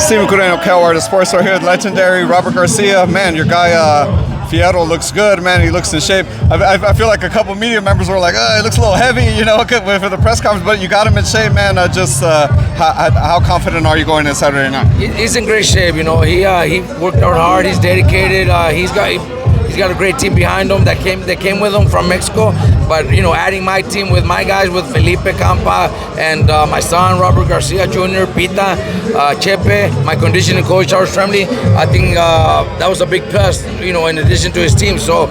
Steven Cureno, Art of Sports, right here with legendary Robert Garcia. Man, your guy Fierro looks good, man. He looks in shape. I feel like a couple media members were like, he looks a little heavy, you know, for the press conference, but you got him in shape, man. How confident are you going in Saturday night? He's in great shape, you know. He worked out hard. He's dedicated. He's got a great team behind him that came with him from Mexico. But you know, adding my team with my guys, with Felipe Campa and my son Robert Garcia Jr., Pita, Chepe, my conditioning coach Charles Tremblay, I think that was a big plus, you know, in addition to his team. So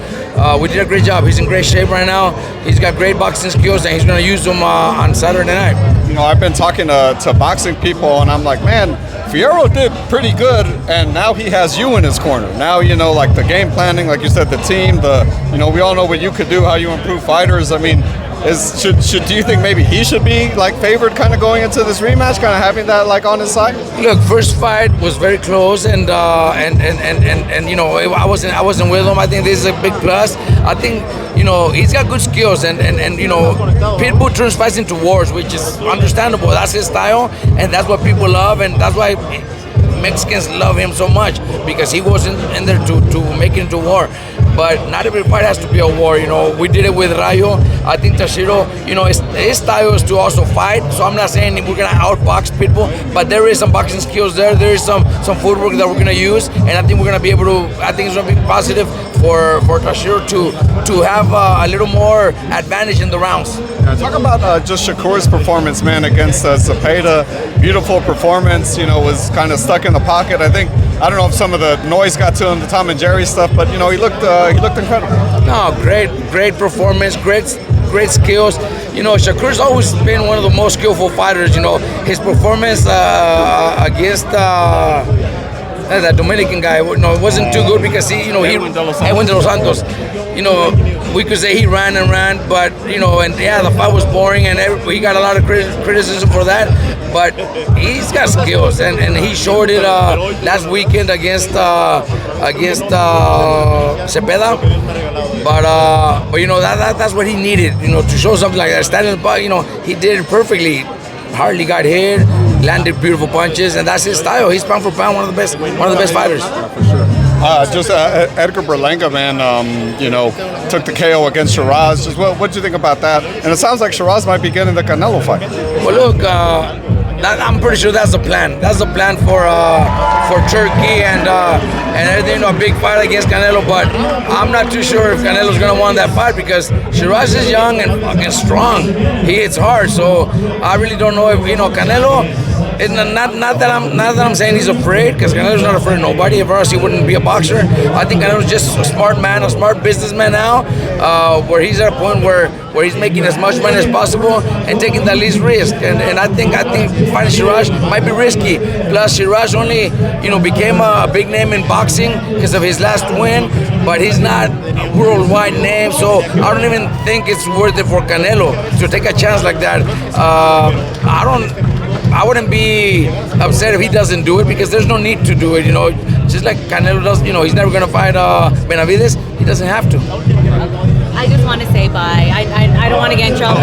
we did a great job. He's in great shape right now. He's got great boxing skills, and he's going to use them on Saturday night. You know, I've been talking to boxing people, and I'm like, man, Fierro did pretty good, and now he has you in his corner. Now, you know, like the game planning, like you said, the team, you know, we all know what you could do, how you improve fighters. I mean, do you think maybe he should be like favored kind of going into this rematch, kind of having that like on his side? Look, first fight was very close, and you know, I wasn't with him. I think this is a big plus. I think, you know, he's got good skills, and you know, Pitbull turns fights into wars, which is understandable. That's his style, and that's what people love, and that's why Mexicans love him so much, because he wasn't in there to make it into war. But not every fight has to be a war, you know. We did it with Rayo. I think Tashiro, you know, his style is to also fight. So I'm not saying we're gonna outbox Pitbull, but there is some boxing skills there. There is some footwork that we're gonna use, and I think we're gonna be able to. I think it's gonna be positive for Tashiro to have a little more advantage in the rounds. Yeah, talk about just Shakur's performance, man, against Zepeda. Beautiful performance. You know, was kind of stuck in the pocket. I don't know if some of the noise got to him, the Tom and Jerry stuff, but you know, he looked incredible. No, great performance, great skills. You know, Shakur's always been one of the most skillful fighters. You know, his performance against that Dominican guy, no, it wasn't too good because Edwin De Los Santos. You know, we could say he ran and ran, but you know, and yeah, the fight was boring, and he got a lot of criticism for that. But he's got skills, and he showed it last weekend against Zepeda. But you know, that's what he needed, you know, to show something like that. Standing up, you know, he did it perfectly. Hardly got hit, landed beautiful punches, and that's his style. He's pound for pound one of the best fighters. Yeah, for sure. Edgar Berlanga, man, you know, took the KO against Shiraz. Just what do you think about that? And it sounds like Shiraz might be getting the Canelo fight. Well, look, I'm pretty sure that's the plan. That's the plan for Turkey and everything. You know, a big fight against Canelo, but I'm not too sure if Canelo's gonna win that fight because Shiraz is young and fucking strong. He hits hard, so I really don't know if, you know, Canelo. It's not that I'm saying he's afraid, because Canelo's not afraid of nobody. If else he wouldn't be a boxer. I think Canelo's just a smart man, a smart businessman now, where he's at a point where he's making as much money as possible and taking the least risk. And I think fighting Shiraz might be risky. Plus, Shiraz only, you know, became a big name in boxing because of his last win, but he's not a worldwide name. So I don't even think it's worth it for Canelo to take a chance like that. I wouldn't be upset if he doesn't do it, because there's no need to do it, you know. Just like Canelo does, you know, he's never going to fight Benavides. He doesn't have to. I just want to say bye. I don't want to get in trouble.